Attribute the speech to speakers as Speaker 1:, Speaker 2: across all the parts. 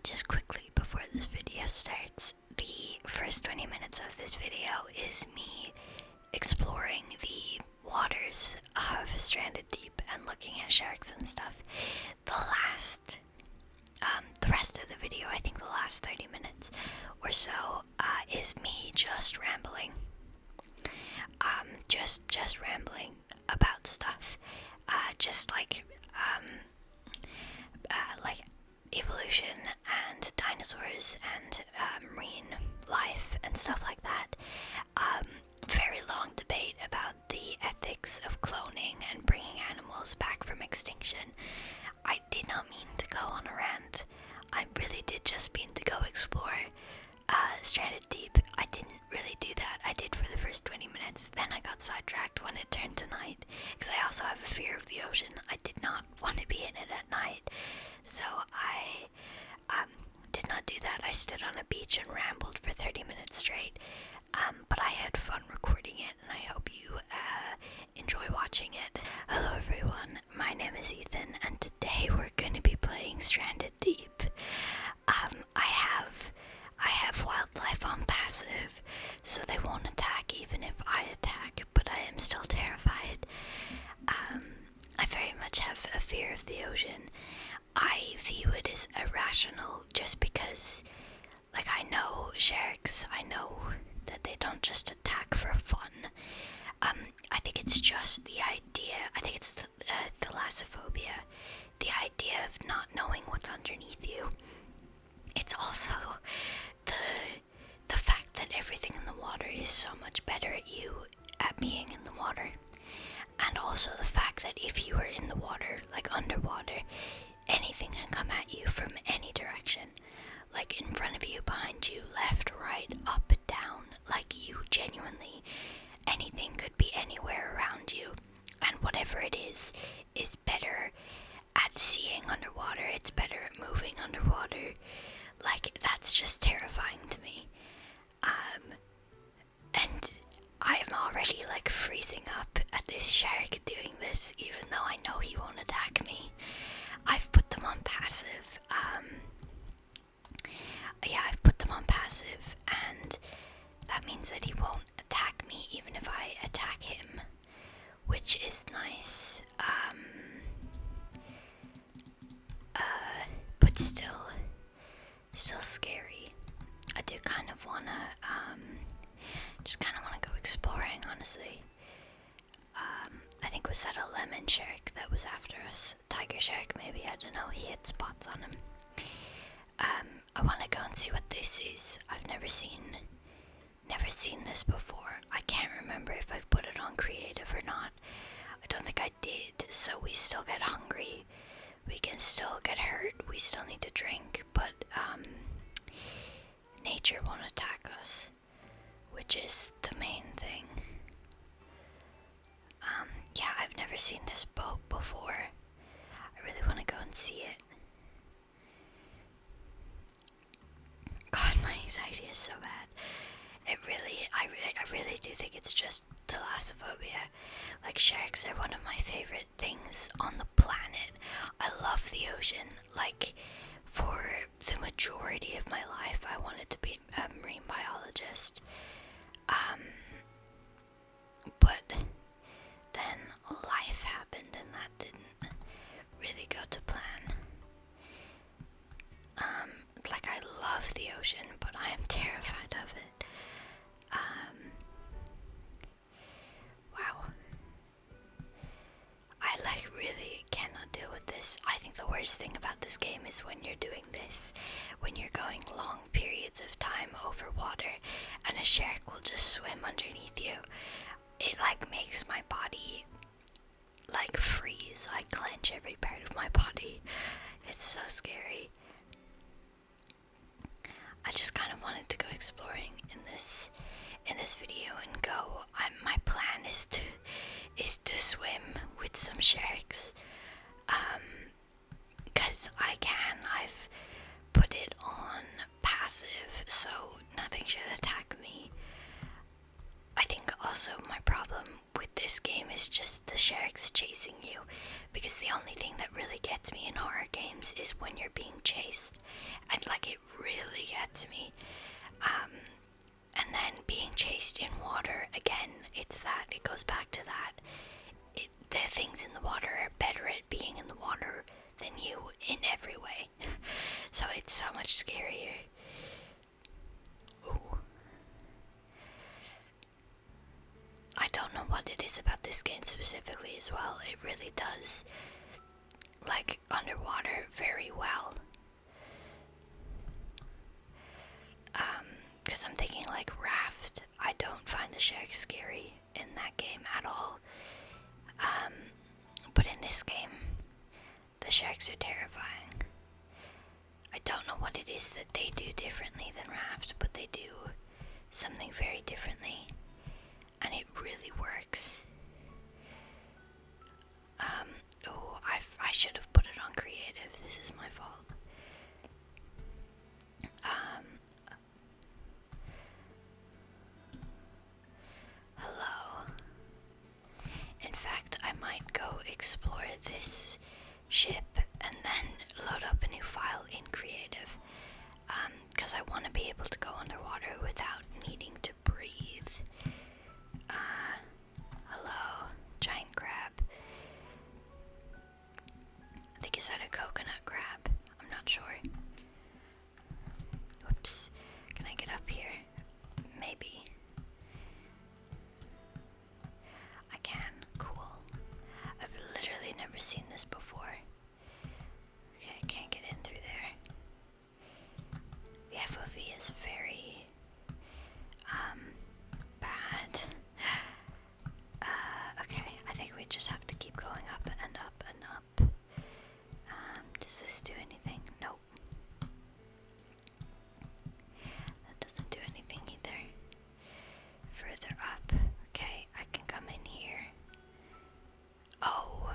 Speaker 1: Just quickly before this video starts, the first 20 minutes of this video is me exploring the waters of Stranded Deep and looking at sharks and stuff. The rest of the video, I think the last 30 minutes or so, is me just rambling. Just rambling about stuff. Just like evolution and dinosaurs and marine life and stuff like that. Very long debate about the ethics of cloning and bringing animals back from extinction. I did not mean to go on a rant. I really did just mean to go explore Stranded Deep. I didn't really do that. I did for the first 20 minutes, then I got sidetracked when it turned to night, because I also have a fear of the ocean. I did not want to be in it at night, so I did not do that. I stood on a beach and rambled for 30 minutes straight, but I had fun recording it, and I hope you enjoy watching it. Hello everyone, my name is Ethan, and today we're going to be playing Stranded Deep. I have wildlife on passive, so they won't attack even if I attack, but I am still terrified. I very much have a fear of the ocean. I view it as irrational just because, I know sharks, I know that they don't just attack for fun. I think it's just the idea, I think it's thalassophobia, the idea of not knowing what's underneath you. It's also the fact that everything in the water is so much better at being in the water. And also the fact that if you are in the water, underwater, anything can come at you from any direction. In front of you, behind you, left, right, up, down. You genuinely, anything could be anywhere around you. And whatever it is better at seeing underwater. It's better at moving underwater. That's just terrifying to me. And I'm already freezing up at this shark doing this, even though I know he won't attack me. I've put them on passive. I've put them on passive, and that means that he won't attack me even if I attack him, which is nice. But still scary. I do kind of wanna, go exploring, honestly. I think was that a lemon shark that was after us? Tiger shark, maybe, I don't know, he had spots on him. I wanna go and see what this is. I've never seen this before. I can't remember if I've put it on creative or not. I don't think I did, so we still get hungry. We can still get hurt, we still need to drink, but nature won't attack us, which is the main thing. I've never seen this boat before. I really want to go and see it. God, my anxiety is so bad. I really do think it's just thalassophobia. Sharks are one of my favorite things on the planet. I love the ocean. For the majority of my life, I wanted to be a marine biologist. But then life happened and that didn't really go to plan. I love the ocean, but I am terrified of it. Wow. I really cannot deal with this. I think the worst thing about this game is when you're doing this, when you're going long periods of time over water and a shark will just swim underneath you. It makes my body freeze. I clench every part of my body. It's so scary. I just kind of wanted to go exploring in this video and go. My plan is to swim with some sharks, because I can. I've put it on passive, so nothing should attack me. I think also my problem with this game is just the sharks chasing you, because the only thing that really gets me in horror games is when you're being chased, and gets me. And then being chased in water, again, it goes back to that. The things in the water are better at being in the water than you in every way. So it's so much scarier. Ooh. I don't know what it is about this game specifically as well. It really does, like, underwater very well. Because I'm thinking, like, Raft, I don't find the sharks scary in that game at all. But in this game, the sharks are terrifying. I don't know what it is that they do differently than Raft, but they do something very differently, and it really works. I should have put it on creative. This is my fault. Hello. In fact, I might go explore this ship and then load up a new file in creative, because I want to be able to go underwater without needing to breathe. Hello, giant crab. I think, is that a coconut crab? I'm not sure. Whoops. Can I get up here? Maybe. I can. Cool. I've literally never seen this before. Okay, I can't get in through there. The FOV is very bad. Okay, I think we just have to keep going up and up and up. Does this do anything? Nope. That doesn't do anything either. Further up. Okay, I can come in here. Oh,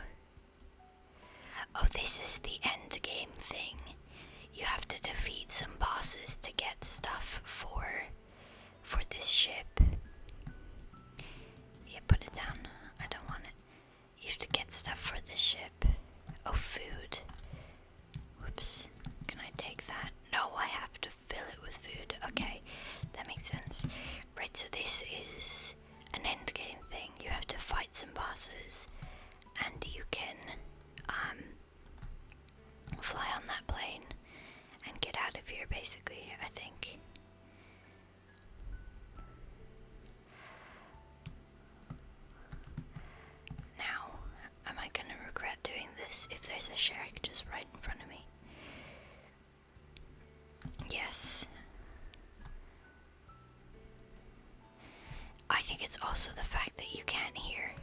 Speaker 1: this is the end game thing. You have to defeat some bosses to get stuff for this ship. Yeah, put it down. I don't want it. You have to get stuff for this ship. Oh, food. Whoops. Can I take that? No, I have to fill it with food. Okay, that makes sense. Right, so this is an end game thing. You have to fight some bosses, and you can fly on that plane and get out of here, basically, I think. Now, am I gonna regret doing this if there's a shark just right in front of me? Yes. I think it's also the fact that you can't hear.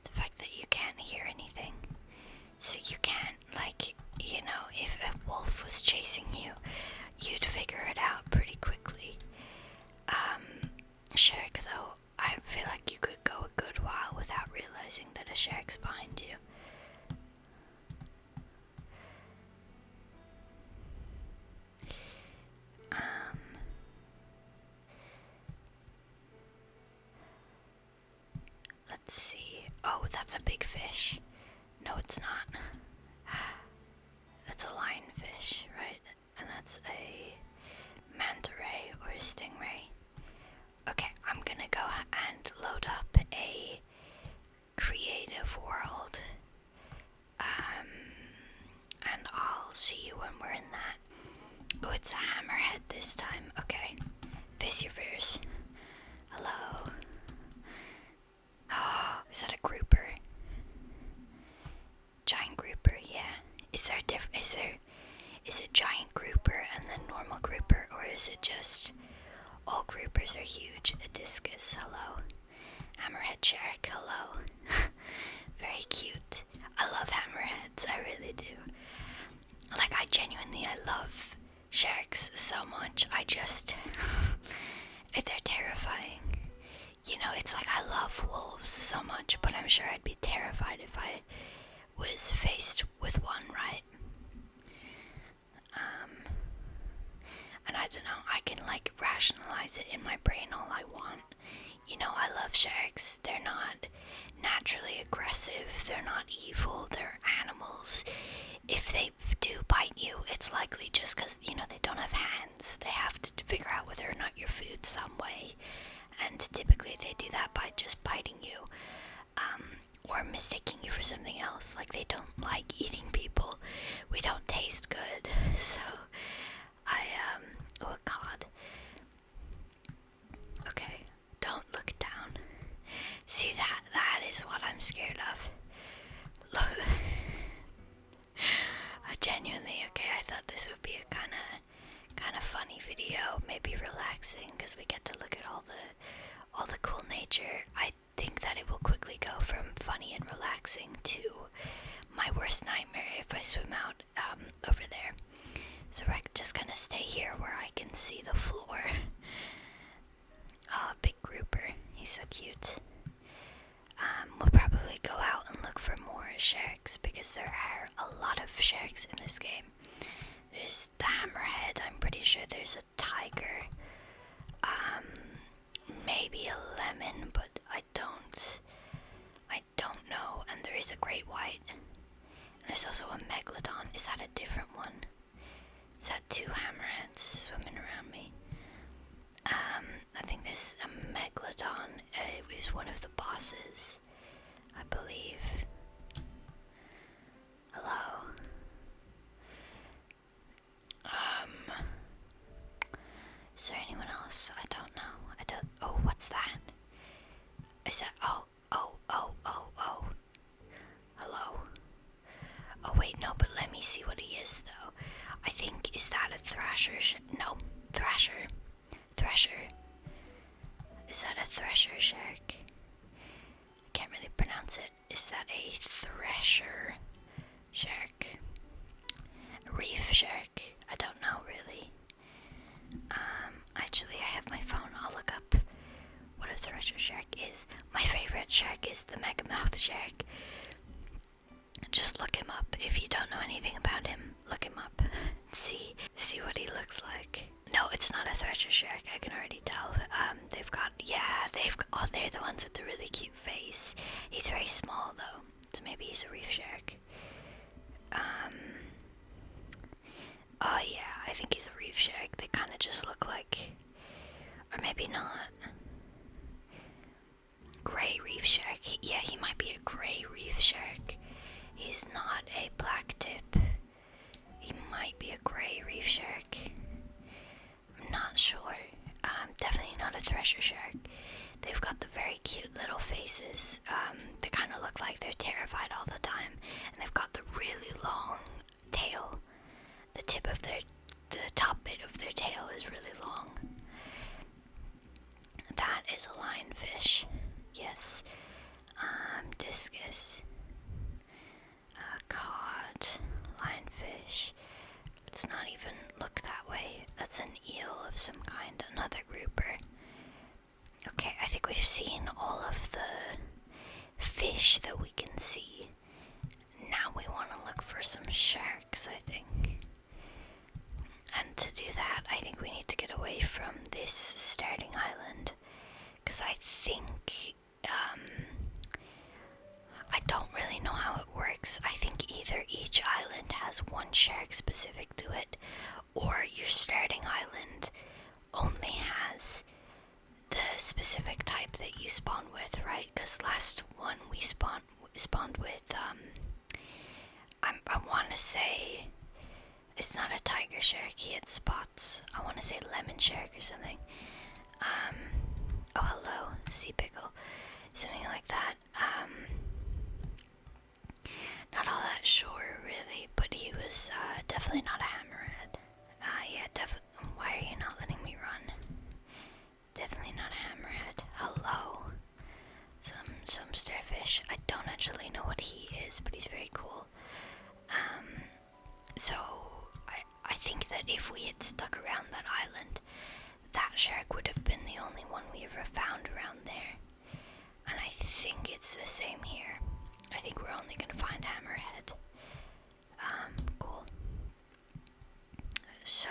Speaker 1: The fact that you can't hear anything. So you can't, like, you know, if a wolf was chasing you, you'd figure it out pretty quickly. Shark, though, I feel like you could go a good while without realizing that a shark's behind you. Let's see. Oh, that's a big fish. No, it's not. That's a lionfish, right? And that's a manta ray or a stingray. Okay, I'm gonna go and load up a creative world. And I'll see you when we're in that. Oh, it's a hammerhead this time. Okay. Face your fears. Hello. Oh, is that a grouper? Giant grouper, yeah. Is it giant grouper and then normal grouper, or is it just all groupers are huge? A discus, hello. Hammerhead shark, hello. Very cute. I love hammerheads, I really do. Like, I love sharks so much. They're terrifying. You know, it's like I love wolves so much, but I'm sure I'd be terrified if I was faced with one, right? And I don't know, I can, like, rationalize it in my brain all I want. You know, I love sharks. They're not naturally aggressive. They're not evil. They're animals. If likely just because, you know, they don't have hands. They have to figure out whether or not you're food some way. And typically they do that by just biting you, or mistaking you for something else. Like, they don't like eating people. We don't taste good. So, oh god. Okay, don't look down. See, that is what I'm scared of. Look. Genuinely, okay, I thought this would be a kind of funny video, maybe relaxing, because we get to look at all the cool nature. I think that it will quickly go from funny and relaxing to my worst nightmare if I swim out over there. So we're just gonna stay here where I can see the floor. Oh, big grouper, he's so cute. We'll probably go out and look for more sharks, because there are a lot of sharks in this game. There's the hammerhead, I'm pretty sure there's a tiger, maybe a lemon, but I don't know, and there is a great white, and there's also a megalodon. Is that a different one? Is that two hammerheads swimming around me? I think there's a megalodon. It was one of the bosses, I believe. Hello. Is there anyone else? I don't know. Oh, what's that? Is that, oh. Hello. Oh wait, no, but let me see what he is though. I think, is that a thrasher? No, thrasher. Is that a thresher shark? I can't really pronounce it. Is that a thresher shark? A reef shark? I don't know really. Actually, I have my phone. I'll look up what a thresher shark is. My favorite shark is the megamouth shark. Just look him up. If you don't know anything about him, look him up. See what he looks like. No, it's not a thresher shark, I can already tell. They're the ones with the really cute face. He's very small though, so maybe he's a reef shark. Oh yeah, I think he's a reef shark. They kind of just look like, or maybe not. Gray reef shark. He might be a gray reef shark. He's not a black tip. He might be a gray reef shark. I'm not sure. Definitely not a thresher shark. They've got the very cute little faces. They kind of look like they're terrified all the time. And they've got the really long tail. The top bit of their tail is really long. That is a lionfish. Yes. Discus. Cod. Lionfish. Let's not even look that way. That's an eel of some kind. Another grouper. Okay, I think we've seen all of the fish that we can see. Now we want to look for some sharks, I think. And to do that, I think we need to get away from this starting island. Because I think, I don't really know how it works. I think either each island has one shark specific to it, or your starting island only has the specific type that you spawn with, right? Because last one we spawned with, I want to say, it's not a tiger shark, he had spots. I want to say lemon shark or something. Oh hello, sea pickle. Something like that. Not all that sure really, but he was definitely not a hammerhead. Yeah, definitely. Why are you not letting me run? Definitely not a hammerhead. Hello. Some starfish. I don't actually know what he is, but he's very cool. So I think that if we had stuck around that island, that shark would have been the only one we ever found around there. And I think it's the same here. I think we're only gonna find hammerhead. Cool. So,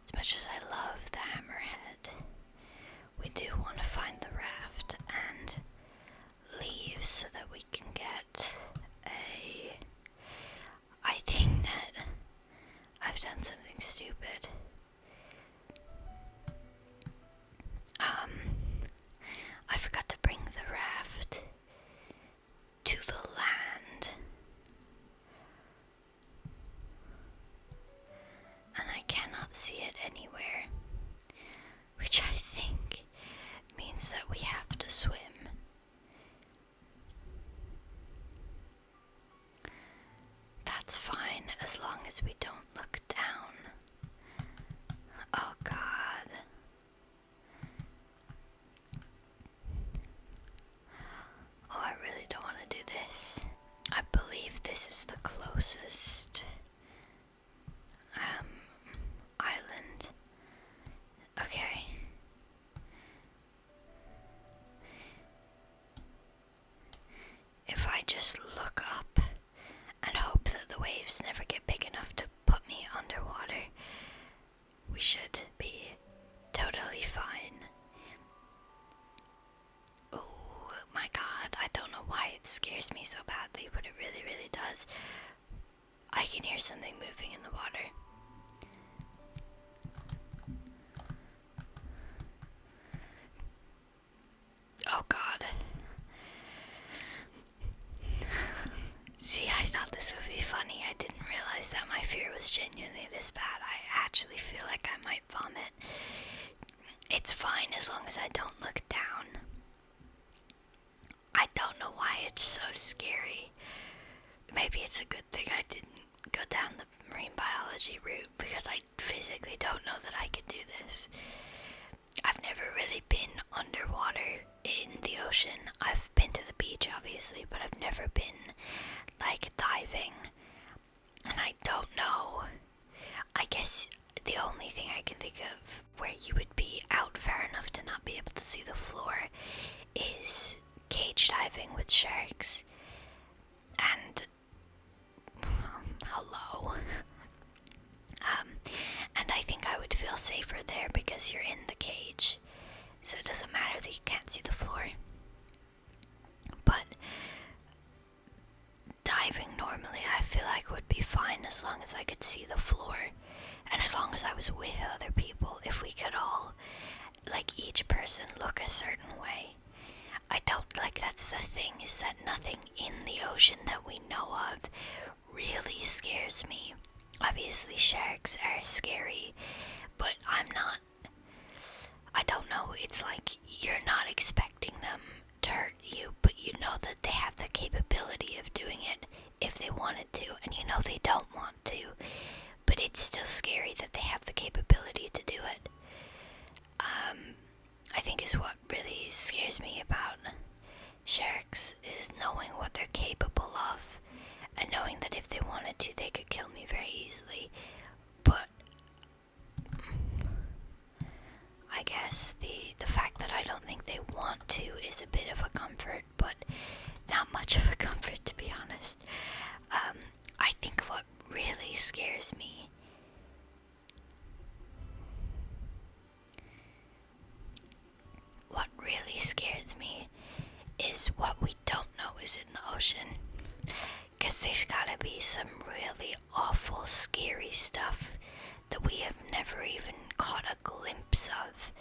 Speaker 1: as much as I love the hammerhead, we do want to find the raft and leave so that we can get I think that see it anywhere, which I think means that we have to swim. That's fine as long as we don't look down. Oh God. Oh, I really don't want to do this. I believe this is the closest island. Okay. If I just look up and hope that the waves never get big enough to put me underwater, we should be totally fine. Oh my God, I don't know why it scares me so badly, but it really, really does. I can hear something moving in the water. Oh God. See, I thought this would be funny. I didn't realize that my fear was genuinely this bad. I actually feel like I might vomit. It's fine as long as I don't look down. I don't know why it's so scary. Maybe it's a good thing I didn't go down the marine biology route, because I physically don't know that I could do this. I've never really been underwater in the ocean. I've been to the beach, obviously, but I've never been, like, diving. And I don't know. I guess the only thing I can think of where you would be out far enough to not be able to see the floor is cage diving with sharks. And hello. And I think I would feel safer there because you're in the cage, so it doesn't matter that you can't see the floor. But diving normally I feel like would be fine as long as I could see the floor, and as long as I was with other people. If we could all, like, each person look a certain way. I don't, like, that's the thing, is that nothing in the ocean that we know of really scares me. Obviously sharks are scary, but I don't know, it's like you're not expecting them to hurt you, but you know that they have the capability of doing it if they wanted to, and you know they don't want to, but it's still scary that they have the capability to do it. I think is what really scares me about sharks, is knowing what they're capable of, and knowing that if they wanted to, they could kill me very easily. But I guess the fact that I don't think they want to is a bit of a comfort, but not much of a comfort, to be honest. I think what really scares me is what we don't know is in the ocean. Because there's gotta be some really awful, scary stuff that we have never even caught a glimpse of.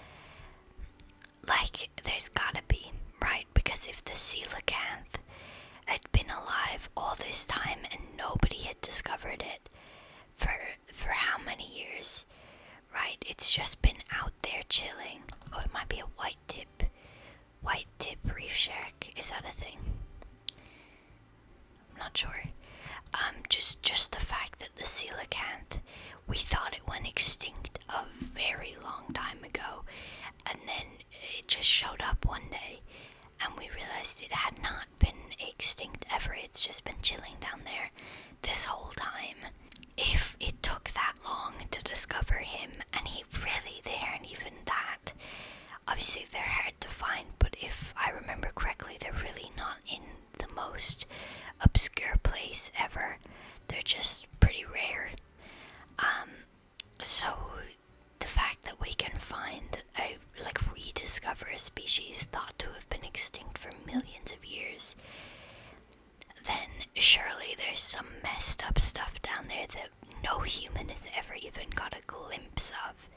Speaker 1: Like, there's gotta be, right? Because if the coelacanth had been alive all this time and nobody had discovered it for how many years, right? It's just been out there chilling. Oh, it might be a white tip reef shark. Is that a thing? I'm not sure. Just the fact that the coelacanth, we thought it went extinct a very long time ago, and then it just showed up one day, and we realized it had not been extinct ever. It's just been chilling down there this whole time. If it took that long to discover him, and there, and even that, obviously they're hard to find, but if I remember correctly, they're really not in the most obscure place ever. They're just pretty rare. So the fact that we can find rediscover a species thought to have been extinct for millions of years, then surely there's some messed up stuff down there that no human has ever even got a glimpse of.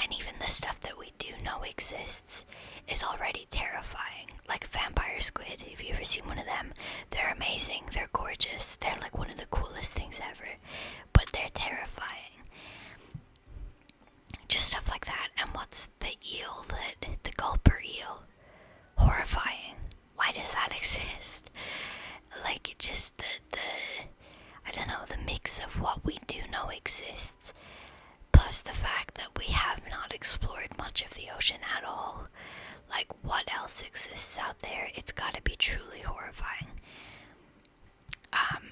Speaker 1: And even the stuff that we do know exists is already terrifying. Like vampire squid, have you ever seen one of them? They're amazing, they're gorgeous, they're like one of the coolest things ever, but they're terrifying. mix of what we do know exists, plus the fact that we have not explored much of the ocean at all. Like, what else exists out there? It's gotta be truly horrifying.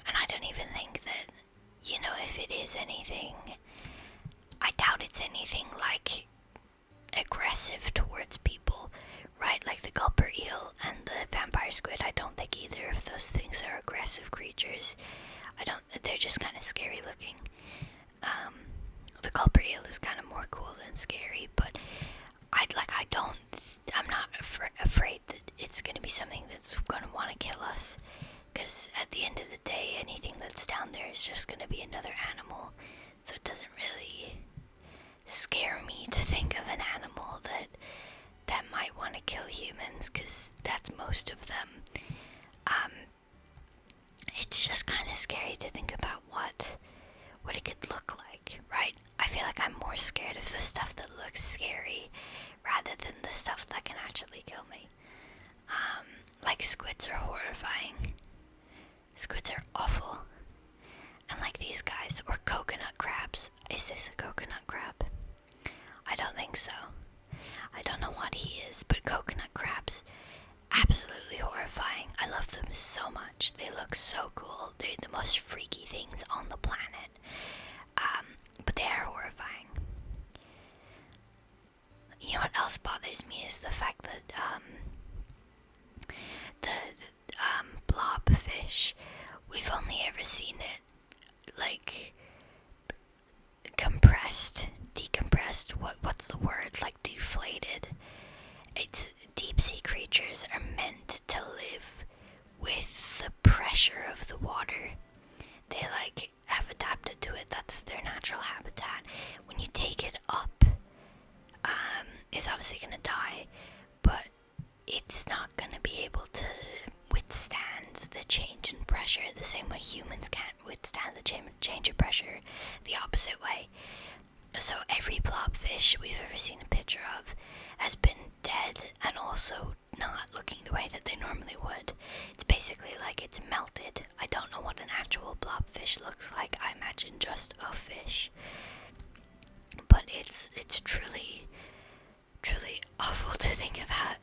Speaker 1: And I don't even think that, if it is anything, I doubt it's anything like aggressive towards people, right? Like the gulper eel and the vampire squid. I don't think either of those things are aggressive creatures. They're just kind of scary looking. The gulper eel is kind of more cool than scary, but I'm not afraid that it's going to be something that's going to want to kill us, because at the end of the day, anything that's down there is just going to be another animal, so it doesn't really scare me to think of an animal that might want to kill humans, because that's most of them. It's just kind of scary to think about what it could look like, right? I feel like I'm more scared of the stuff that looks scary rather than the stuff that can actually kill me. Like squids are horrifying. Squids are awful. And like these guys, or coconut crabs. Is this a coconut crab? I don't think so. I don't know what he is, but coconut crabs, absolutely horrifying. I love them so much. They look so cool. They're the most freaky things on the planet. But they are horrifying. You know what else bothers me is the fact that the blobfish, we've only ever seen it like compressed, decompressed. What's the word? Like deflated. It's deep sea creatures are meant to live with the pressure of the water. They have adapted to it. That's their natural habitat. When you take it up, it's obviously gonna die, but it's not gonna be able to withstand the change in pressure the same way humans can't withstand the change of pressure the opposite way. So every blobfish we've ever seen a picture of has been dead and also not looking the way that they normally would. It's basically like it's melted. I don't know what an actual blobfish looks like. I imagine just a fish. But it's truly awful to think about.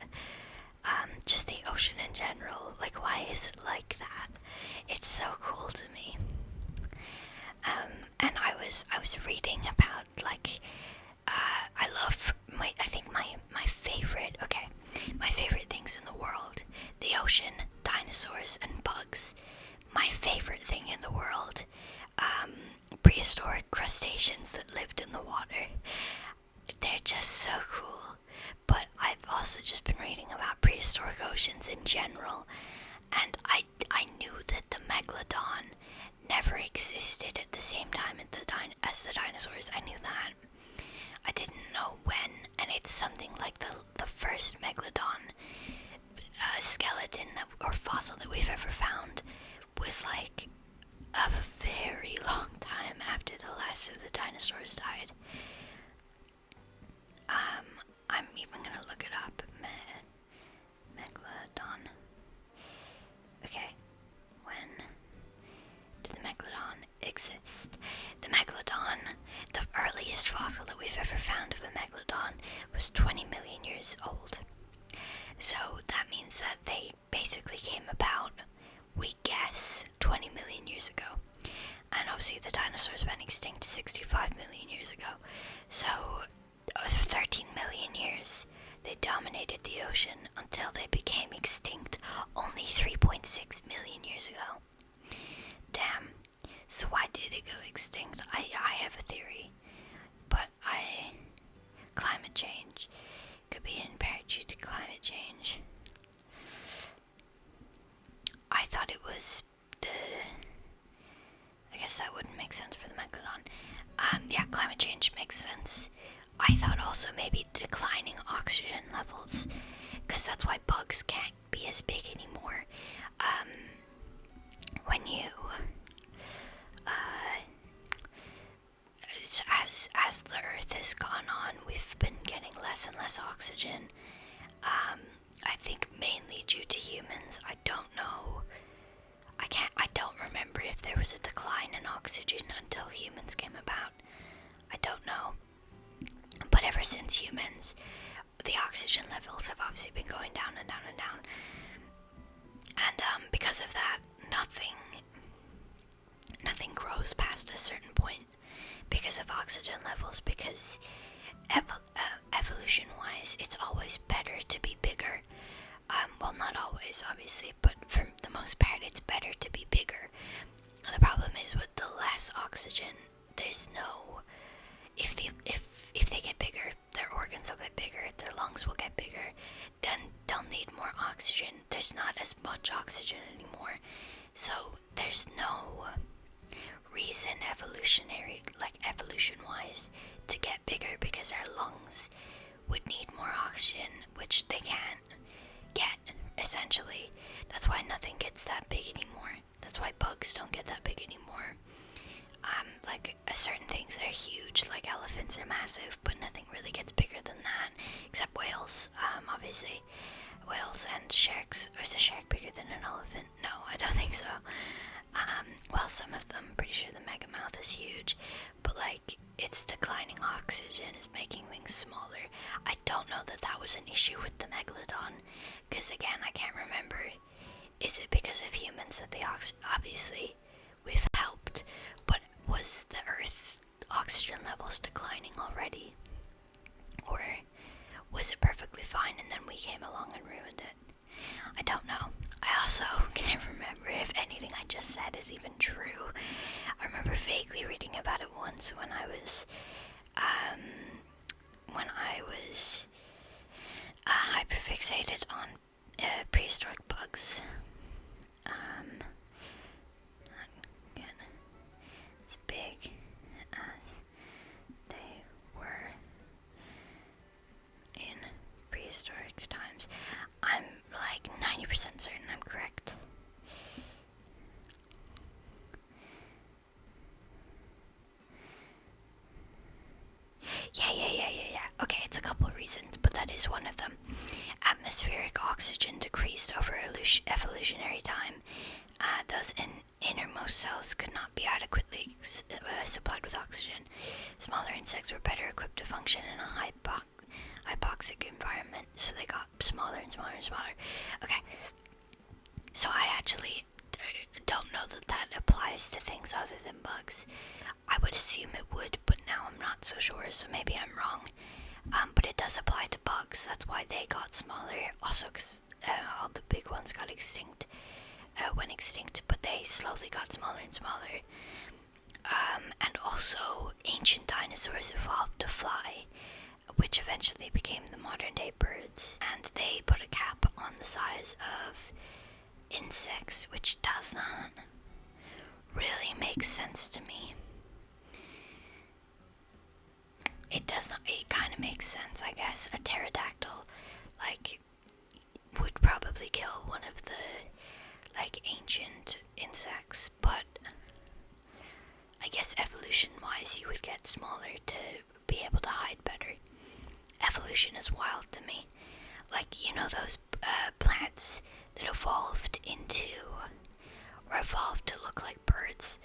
Speaker 1: Just the ocean in general. Like, why is it like that? It's so cool to me. And I was reading about I love my favorite things in the world: the ocean, dinosaurs, and bugs. My favorite thing in the world, prehistoric crustaceans that lived in the water. They're just so cool. But I've also just been reading about prehistoric oceans in general, and I knew that the megalodon never existed at the same time as the dinosaurs. I knew that. I didn't know when, and it's something like the first megalodon skeleton or fossil that we've ever found was like a very long time after the last of the dinosaurs died. I'm even gonna look it up. Megalodon. Okay. When did the megalodon exist? The megalodon, the earliest fossil that we've ever found of a megalodon, was 20 million years old. So that means that they basically came about, we guess, 20 million years ago. And obviously the dinosaurs went extinct 65 million years ago. So 13 million years they dominated the ocean until they became extinct only 3.6 million years ago. Damn. So why did it go extinct? I have a theory, but climate change could be impaired due to climate change. I thought it was I guess that wouldn't make sense for the megalodon. Yeah, climate change makes sense. I thought also maybe declining oxygen levels, because that's why bugs can't be as big anymore. When you as the Earth has gone on, we've been getting less and less oxygen. I think mainly due to humans. I don't know. I don't remember if there was a decline in oxygen until humans came about. I don't know. But ever since humans, the oxygen levels have obviously been going down and down and down. And because of that, nothing grows past a certain point because of oxygen levels, because evolution-wise, it's always better to be bigger. Well, not always, obviously, but for the most part, it's better to be bigger. The problem is with the less oxygen, there's no... If they get bigger, their organs will get bigger, their lungs will get bigger, then they'll need more oxygen. There's not as much oxygen anymore, so there's no reason evolution-wise, to get bigger, because our lungs would need more oxygen, which they can't get, essentially. That's why nothing gets that big anymore. That's why bugs don't get that big anymore. Like, certain things are huge, like elephants are massive, but nothing really gets bigger than that, except whales, obviously. Whales and sharks. Is a shark bigger than an elephant? No, I don't think so. Well, some of them, pretty sure the megamouth is huge, but like, its declining oxygen is making things smaller. I don't know that that was an issue with the megalodon, because again, I can't remember. Is it because of humans that the obviously we've helped, but was the Earth's oxygen levels declining already? Or was it perfectly fine and then we came along and ruined it? I don't know. I also can't remember if anything I just said is even true. I remember vaguely reading about it once when I was hyperfixated on prehistoric bugs. Again, as big as they were in prehistoric times. I'm like 90% certain I'm correct. Yeah. Okay, it's a couple of reasons, but that is one of them. Atmospheric oxygen decreased over evolutionary time. Those innermost cells could not be adequately supplied with oxygen. Smaller insects were better equipped to function in a hypoxic environment, so they got smaller and smaller and smaller. Okay, so I actually don't know that that applies to things other than bugs. I would assume it would, but now I'm not so sure, so maybe I'm wrong. But it does apply to bugs. That's why they got smaller. Also, because all the big ones got went extinct, but they slowly got smaller and smaller. And also, ancient dinosaurs evolved to fly, which eventually became the modern day birds. And they put a cap on the size of insects, which does not really make sense to me. It does not, it kind of makes sense, I guess. A pterodactyl, like, would probably kill one of the, like, ancient insects, but I guess evolution-wise you would get smaller to be able to hide better. Evolution is wild to me. Like, you know those plants that evolved to look like birds?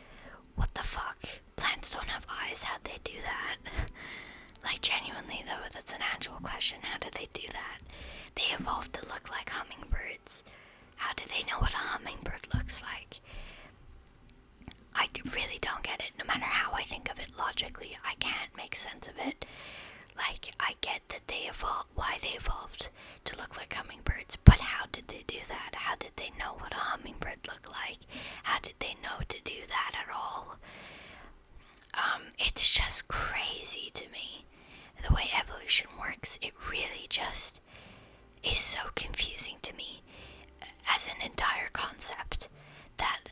Speaker 1: What the fuck? Plants don't have eyes, how'd they do that? Like, genuinely though, that's an actual question. How did they do that? They evolved to look like hummingbirds. How do they know what a hummingbird looks like? I really don't get it. No matter how I think of it logically, I can't make sense of it. Like, I get that why they evolved to look like hummingbirds, but how did they do that? How did they know what a hummingbird looked like? How did they know to do that at all? It's just crazy to me. The way evolution works, it really just is so confusing to me as an entire concept that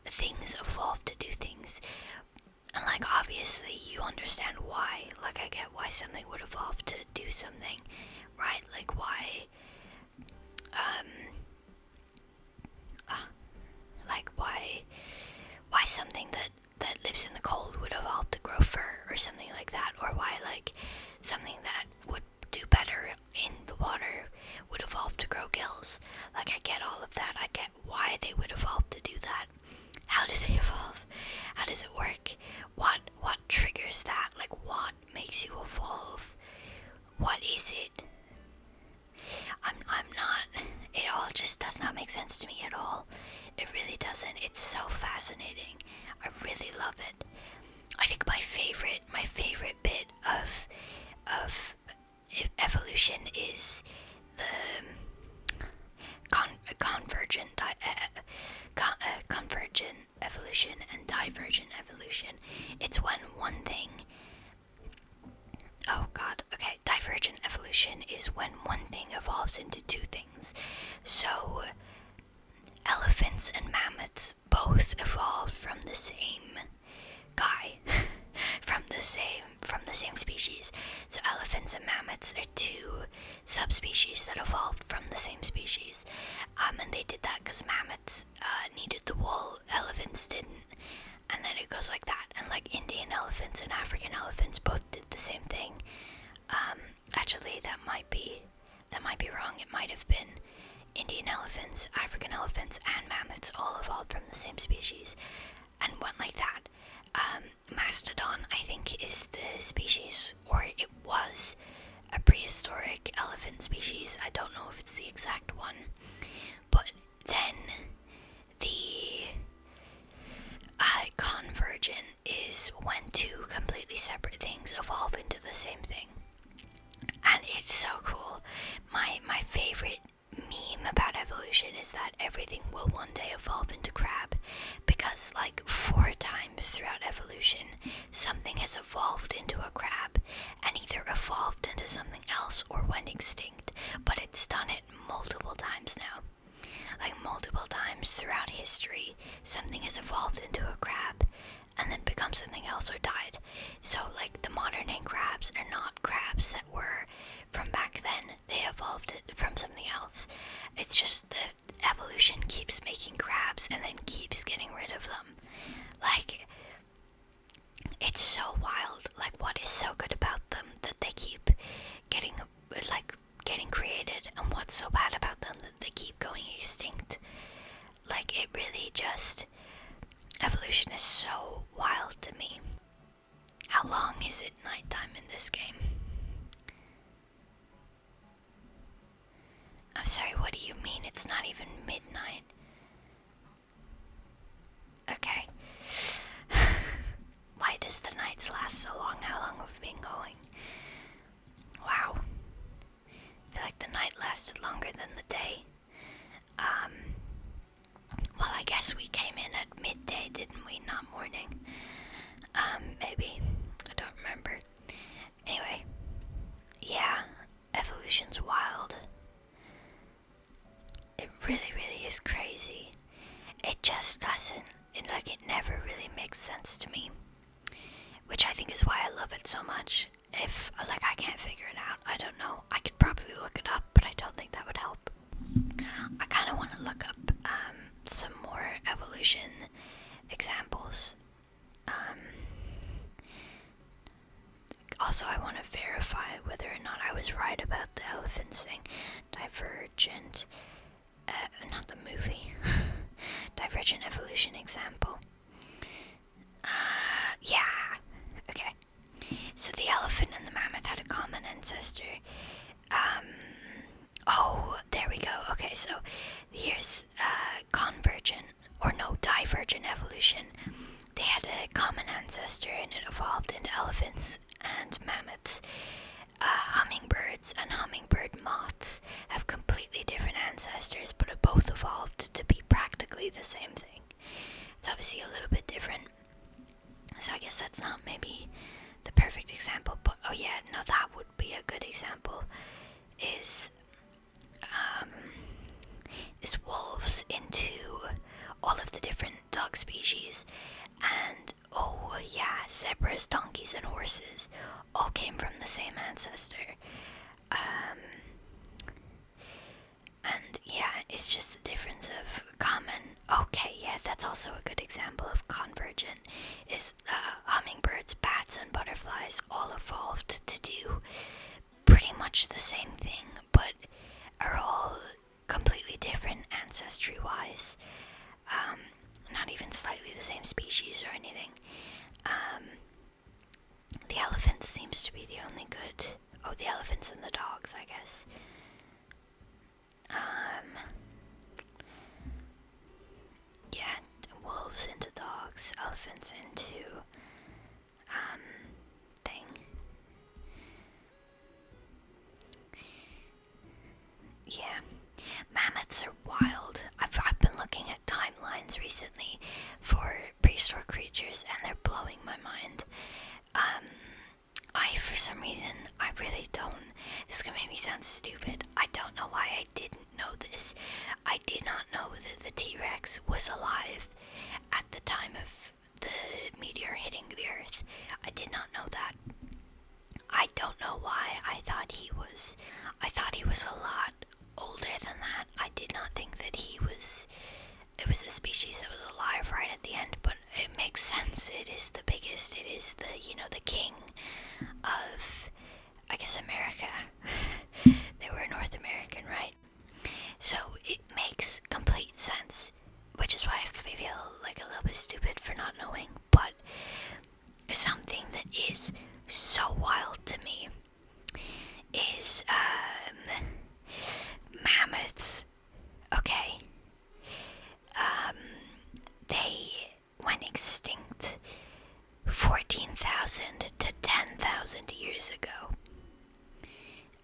Speaker 1: things evolve to do things. And like, obviously you understand why. Like, I get why something would evolve to do something, right? Like why something that lives in the cold would evolve to grow fur or something like that, or why like something that would do better in the water would evolve to grow gills. Like, I get all of that. I get why they would evolve to do that. How do makes you evolve? What is it? I'm not, it all just does not make sense to me at all. It really doesn't. It's so fascinating. I really love it. I think my favorite bit of evolution is the convergent evolution and divergent evolution. It's when one thing, divergent evolution is when one thing evolves into two things. So elephants and mammoths both evolved from the same guy, from the same species. So elephants and mammoths are two subspecies that evolved from the same species, and they did that because mammoths needed the wool, elephants didn't, and then it goes like that. And like Indian elephants and African elephants both did the same thing. Actually, that might be wrong. It might have been Indian elephants, African elephants, and mammoths all evolved from the same species and went like that. Mastodon, I think, is the species, or it was a prehistoric elephant species. I don't know if it's the exact one. But then the convergent is when two completely separate things evolve into the same thing. And it's so cool. My favorite meme about evolution is that everything will one day evolve into crab, because like 4 times throughout evolution something has evolved into a crab and either evolved into something else or went extinct, but it's done it multiple times now. Like multiple times throughout history something has evolved into a crab and then become something else or died. So like the modern day crabs are not crabs that were from back then. They evolved it from something else. It's just the evolution keeps making crabs and then keeps getting rid of them. Like, it's so wild. Like, what is so good about them that they keep getting created, and what's so bad about them that they keep going extinct? Like, it really just, evolution is so wild to me. How long is it nighttime in this game? I'm sorry, what do you mean it's not even midnight? Okay. Why does the nights last so long? How long have we been going? Wow. I feel like the night lasted longer than the day. Well, I guess we came in at midday, didn't we? Not morning. Maybe. I don't remember. Anyway. Yeah, evolution's wild. It really, really is crazy. It just doesn't, it never really makes sense to me. Which I think is why I love it so much. If, I can't figure it out, I don't know. I could probably look it up, but I don't think that would help. I kind of want to look up, some more evolution examples. Also, I want to verify whether or not I was right about the elephants thing. Divergent, not the movie. Divergent evolution example. Yeah. Okay. So the elephant and the mammoth had a common ancestor. Oh, there we go. Okay, so here's divergent evolution. They had a common ancestor and it evolved into elephants and mammoths. Hummingbirds and hummingbird moths have completely different ancestors, but have both evolved to be practically the same thing. It's obviously a little bit different, so I guess that's not maybe the perfect example, but oh yeah, no, that would be a good example, is wolves into all of the different dog species. And oh yeah, zebras, donkeys, and horses all came from the same ancestor. And yeah, it's just the difference of common. Okay, yeah, that's also a good example of convergent, is hummingbirds, bats, and butterflies all evolved to do pretty much the same thing, but are all completely different ancestry-wise. Not even slightly the same species or anything. The the elephant seems to be the only good. Oh, the elephants and the dogs, I guess. Yeah, wolves into dogs, elephants into, thing. Yeah, mammoths are wild. I've been looking at timelines recently for prehistoric creatures, and they're blowing my mind. For some reason, I really don't. This is gonna make me sound stupid. I don't know why I didn't know this. I did not know that the T-Rex was alive at the time of the meteor hitting the Earth. I did not know that. I don't know why I thought he was a lot older than that. I did not think that it was a species that was alive right at the end, but it makes sense. It is the biggest. It is the king of, I guess, America. They were North American, right? So it makes complete sense, which is why I feel like a little bit stupid for not knowing. But something that is so wild to me is mammoths. Okay. They went extinct 14,000 to 10,000 years ago.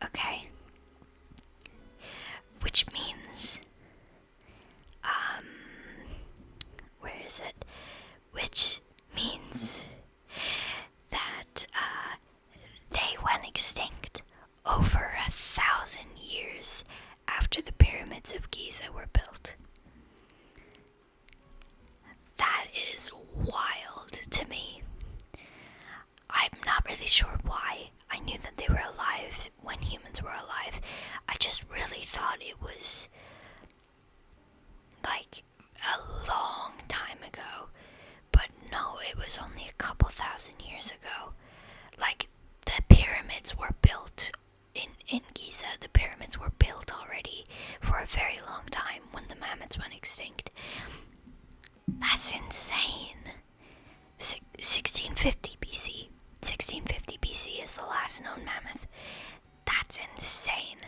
Speaker 1: Okay. Which means, where is it? Which means that, they went extinct over 1,000 years after the pyramids of Giza were built. That is wild to me. I'm not really sure why. I knew that they were alive when humans were alive. I just really thought it was like a long time ago. But no, it was only a couple thousand years ago. Like, the pyramids were built in Giza. The pyramids were built already for a very long time when the mammoths went extinct. That's insane. 1650 BC. 1650 BC is the last known mammoth. That's insane.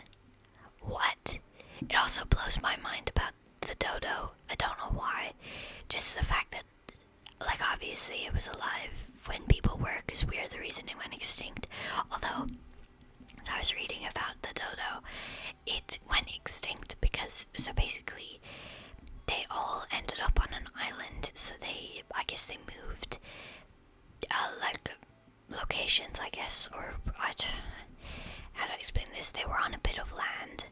Speaker 1: What? It also blows my mind about the dodo. I don't know why. Just the fact that, like, obviously it was alive when people were, because we are the reason it went extinct. Although, as I was reading about the dodo, it went extinct because, so basically, they all ended up on an island, so I guess they moved, like, locations, I guess, or, how do I explain this? They were on a bit of land,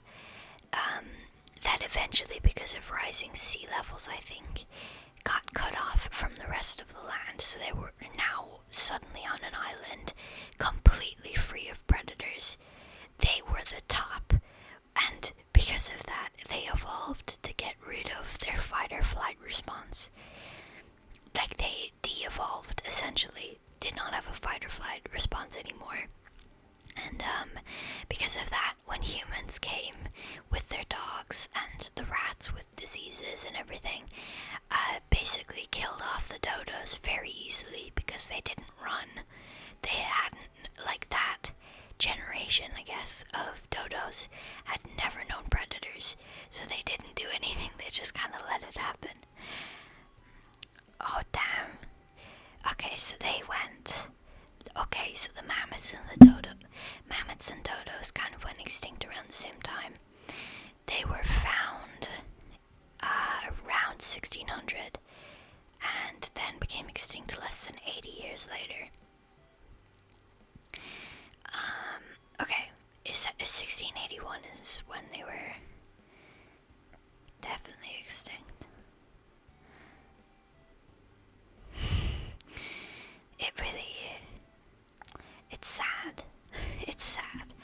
Speaker 1: that eventually, because of rising sea levels, I think, got cut off from the rest of the land, so they were now suddenly on an island, completely free of predators. They were the top, and because of that, they evolved to get rid of their fight-or-flight response. Like, they de-evolved, essentially, did not have a fight-or-flight response anymore. And because of that, when humans came with their dogs and the rats with diseases and everything, basically killed off the dodos very easily because they didn't run. They hadn't, like, that generation, I guess, of dodos had never known predators, so they didn't do anything, they just kind of let it happen. Oh, damn. Okay, so they went... Okay, so the mammoths and dodos kind of went extinct around the same time. They were found around 1600 and then became extinct less than 80 years later. Okay, 1681 is when they were definitely extinct. It really... It's sad. It's sad.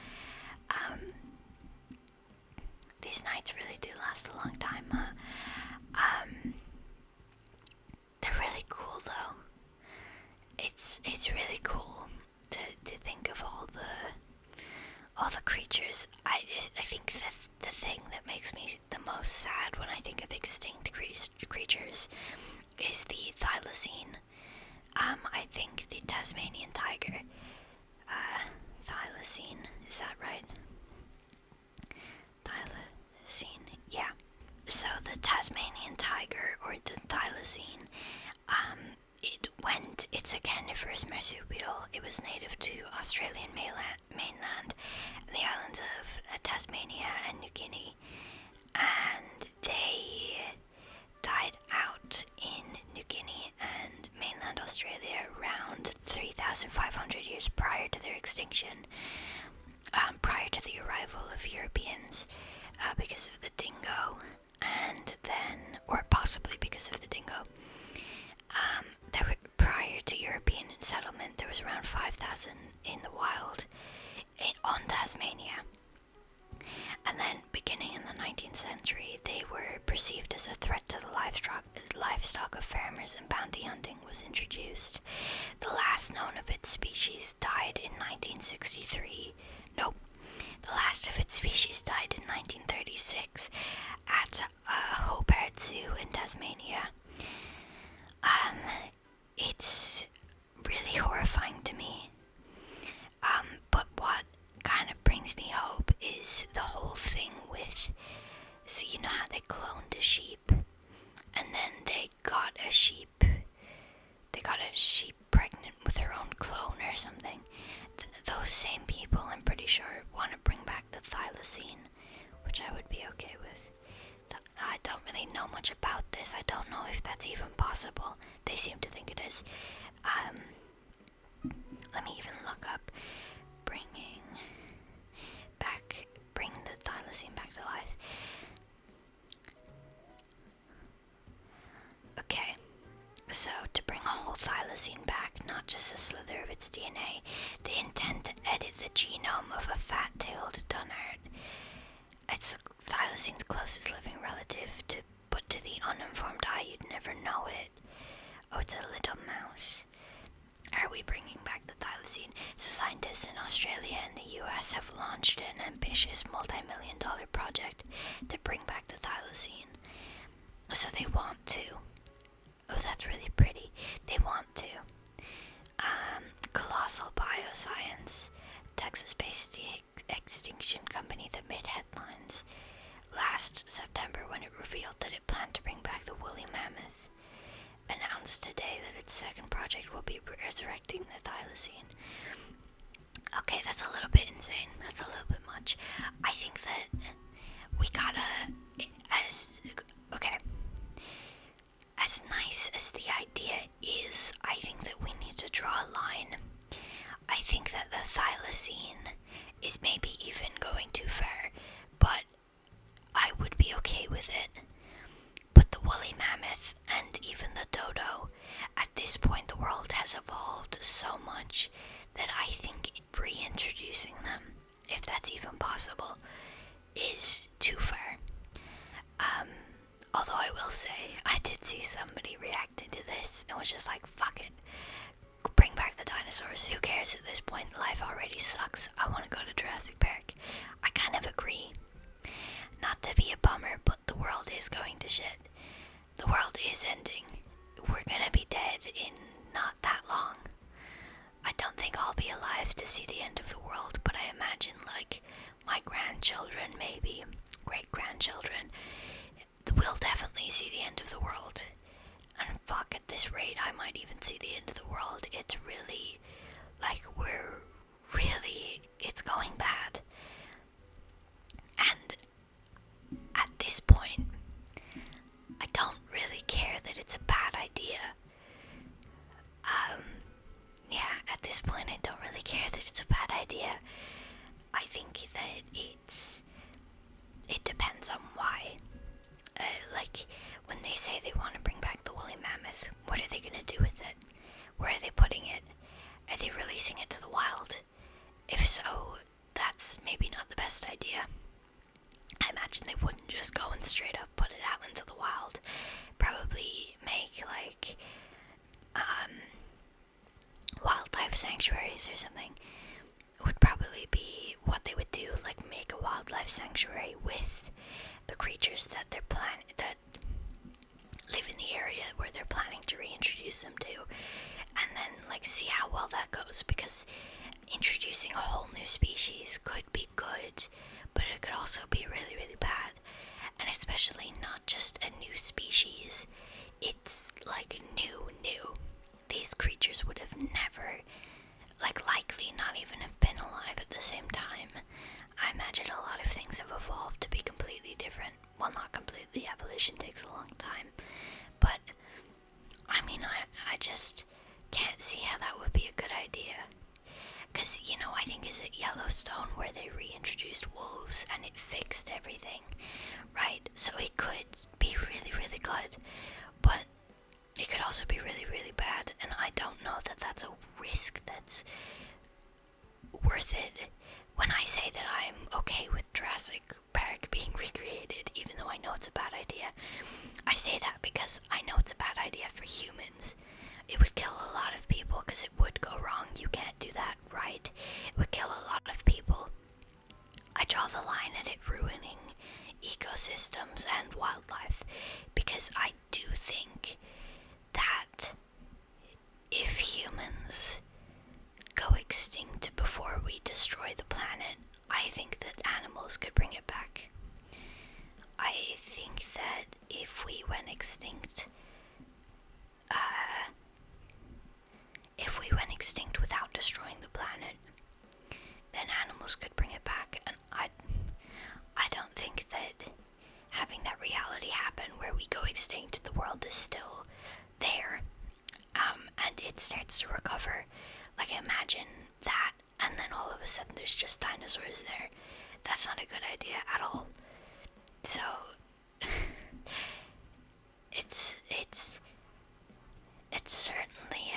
Speaker 1: These nights really do last a long time, they're really cool, though. It's really cool to think of all the creatures. I think that the thing that makes me the most sad when I think of extinct creatures is the thylacine. I think the Tasmanian tiger Thylacine, is that right? Thylacine, yeah. So the Tasmanian tiger, or the thylacine, it's a carnivorous marsupial. It was native to Australian mainland and the islands of Tasmania and New Guinea, and they died out in New Guinea and mainland Australia around 3,500 years prior to their extinction, prior to the arrival of Europeans, because of the dingo, and then, or possibly because of the dingo. Prior to European settlement, there was around 5,000 in the wild on Tasmania. And then, beginning in the 19th century, they were perceived as a threat to the livestock of farmers, and bounty hunting was introduced. The last known of its species died in 1963. Nope. The last of its species died in 1936 at Hobart Zoo in Tasmania. It's really horrifying to me. But what kind of brings me hope is the whole thing with, so you know how they cloned a sheep, and then they got a sheep pregnant with her own clone or something. Those same people, I'm pretty sure, want to bring back the thylacine, which I would be okay with. I don't really know much about this. I don't know if that's even possible. They seem to think it is. Let me even look up bring the thylacine back to life. Okay, so to bring a whole thylacine back, not just a slither of its DNA, they intend to edit the genome of a fat-tailed dunnart. It's thylacine's closest living relative, but to the uninformed eye, you'd never know it. Oh, it's a little mouse. Are we bringing back the thylacine? So scientists in Australia and the US have launched an ambitious multi-million-dollar project to bring back the thylacine. So they want to. Oh, that's really pretty. They want to. Colossal Bioscience, Texas-based de-extinction company that made headlines last September when it revealed that it planned to bring back the woolly mammoth, announced today that its second project will be resurrecting the thylacine. Okay, that's a little bit insane. That's a little bit much. I think that we gotta, as nice as the idea is, I think that we need to draw a line. I think that the thylacine is maybe even going too far, but I would be okay with it. But the woolly mammoth and even the dodo, at this point the world has evolved so much that I think reintroducing them, if that's even possible, is too far. Although I will say, I did see somebody reacting to this and was just like, fuck it. Bring back the dinosaurs. Who cares at this point? Life already sucks. I want to go to Jurassic Park. I kind of agree. Not to be a bummer, but the world is going to shit. The world is ending. We're gonna be dead in not that long. I don't think I'll be alive to see the end of the world, but I imagine, like, my grandchildren, maybe great-grandchildren, will definitely see the end of the world. And fuck, at this rate, I might even see the end of the world. It's really, like, it's going bad. And at this point, I don't really care that it's a bad idea. At this point, I don't really care that it's a bad idea. I think that it depends on why. Like, when they say they want to bring back the woolly mammoth, what are they going to do with it? Where are they putting it? Are they releasing it to the wild? If so, that's maybe not the best idea. I imagine they wouldn't just go and straight up put it out into the wild. Probably make, like, wildlife sanctuaries or something. Would probably be what they would do, like make a wildlife sanctuary with the creatures that that live in the area where they're planning to reintroduce them to, and then like see how well that goes, because introducing a whole new species could be good, but it could also be really, really bad. And especially not just a new species, it's like new. These creatures would have never, likely not even have been alive at the same time. I imagine a lot of things have evolved to be completely different. Well, not completely, evolution takes a long time. But, I mean, I just can't see how that would be a good idea. Because, I think is it Yellowstone where they reintroduced wolves and it fixed everything, right? So it could be really, really good, but it could also be really, really bad, and I don't know that that's a risk that's worth it. When I say that I'm okay with Jurassic Park being recreated, even though I know it's a bad idea, I say that because I know it's a bad idea for humans. It would kill a lot of people because it would go wrong. You can't do that, right? It would kill a lot of people. I draw the line at it ruining ecosystems and wildlife because I do think that if humans go extinct before we destroy the planet, I think that animals could bring it back. I think that if we went extinct, without destroying the planet, then animals could bring it back. And I don't think that having that reality happen where we go extinct, the world is still there, and it starts to recover. Imagine that, and then all of a sudden there's just dinosaurs there. That's not a good idea at all. So, it's certainly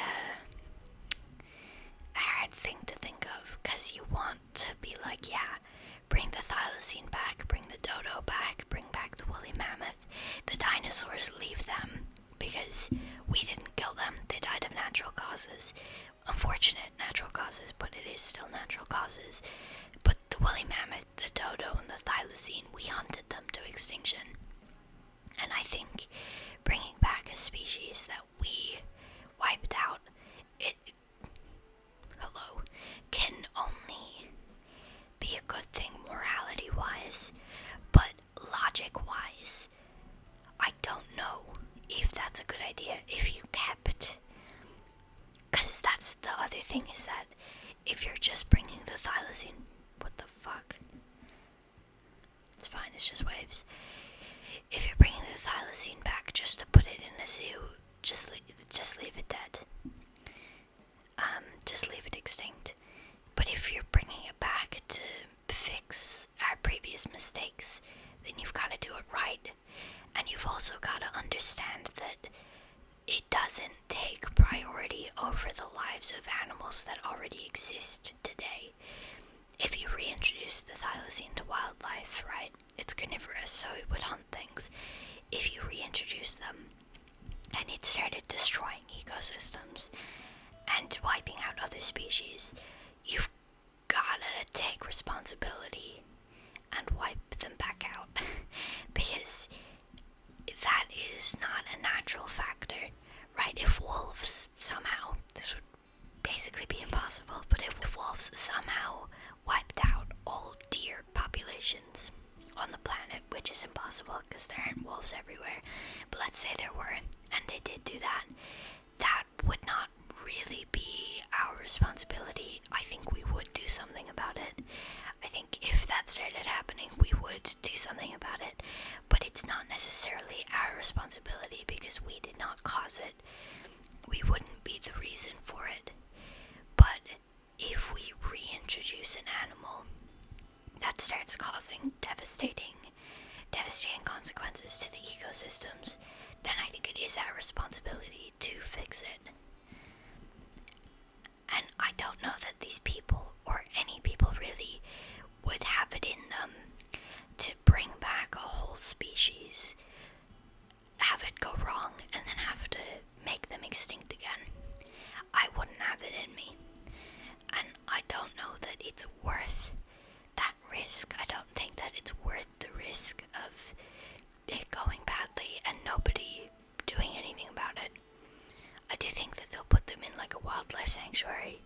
Speaker 1: a hard thing to think of, because you want to be like, yeah, bring the thylacine back, bring the dodo back, bring back the woolly mammoth. The dinosaurs, leave them, because we didn't kill them. They died of natural causes. Unfortunate natural causes, but it is still natural causes. But the woolly mammoth, the dodo, and the thylacine, we hunted them to extinction. And I think bringing back a species that we wiped out, can only be a good thing morality-wise, but logic-wise, I don't know if that's a good idea. If you kept, because that's the other thing, is that if you're just bringing the thylacine, what the fuck? It's fine, it's just waves. If you're bringing the thylacine back just to put it in a zoo, just leave it dead. Just leave it extinct. But if you're bringing it back to fix our previous mistakes, then you've got to do it right. And you've also got to understand that it doesn't take priority over the lives of animals that already exist today. If you reintroduce the thylacine to wildlife, right, it's carnivorous, so it would hunt things. If you reintroduce them and it started destroying ecosystems and wiping out other species, you've gotta take responsibility and wipe them back out because that is not a natural factor, right? If wolves somehow, this would basically be impossible, but if wolves somehow wiped out all deer populations on the planet, which is impossible because there aren't wolves everywhere, but let's say there were, and they did do that, that would not really be our responsibility. I think we would do something about it. I think if that started happening, we would do something about it, but it's not necessarily our responsibility because we did not cause it. We wouldn't be the reason for it. But if we reintroduce an animal that starts causing devastating consequences to the ecosystems, then I think it is our responsibility to fix it. And I don't know that these people, or any people really, would have it in them to bring back a whole species, have it go wrong, and then have to make them extinct again. I wouldn't have it in me. And I don't know that it's worth that risk. I don't think that it's worth the risk of it going badly and nobody doing anything about it. I do think that they'll put them in like a wildlife sanctuary,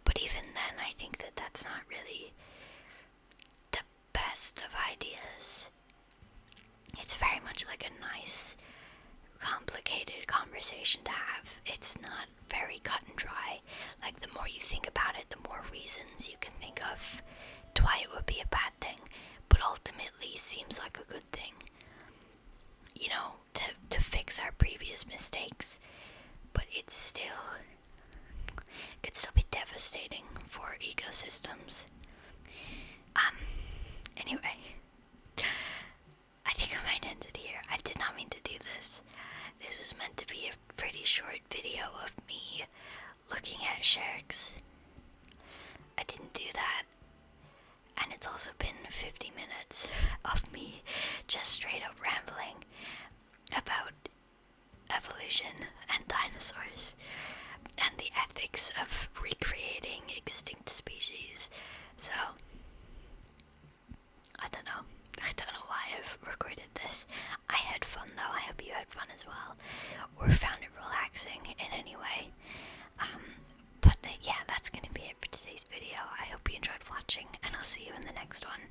Speaker 1: but even then I think that that's not really the best of ideas. It's very much like a nice, complicated conversation to have. It's not very cut and dry. Like, the more you think about it, the more reasons you can think of to why it would be a bad thing, but ultimately seems like a good thing, you know, to fix our previous mistakes. But it's still, it could still be devastating for ecosystems. Anyway, I think I might end it here. I did not mean to do this. This was meant to be a pretty short video of me looking at sharks. I didn't do that. And it's also been 50 minutes of me just straight up rambling about evolution and dinosaurs and the ethics of recreating extinct species. So, I don't know why I've recorded this. I had fun though. I hope you had fun as well, or found it relaxing in any way. But yeah, that's gonna be it for today's video. I hope you enjoyed watching, and I'll see you in the next one.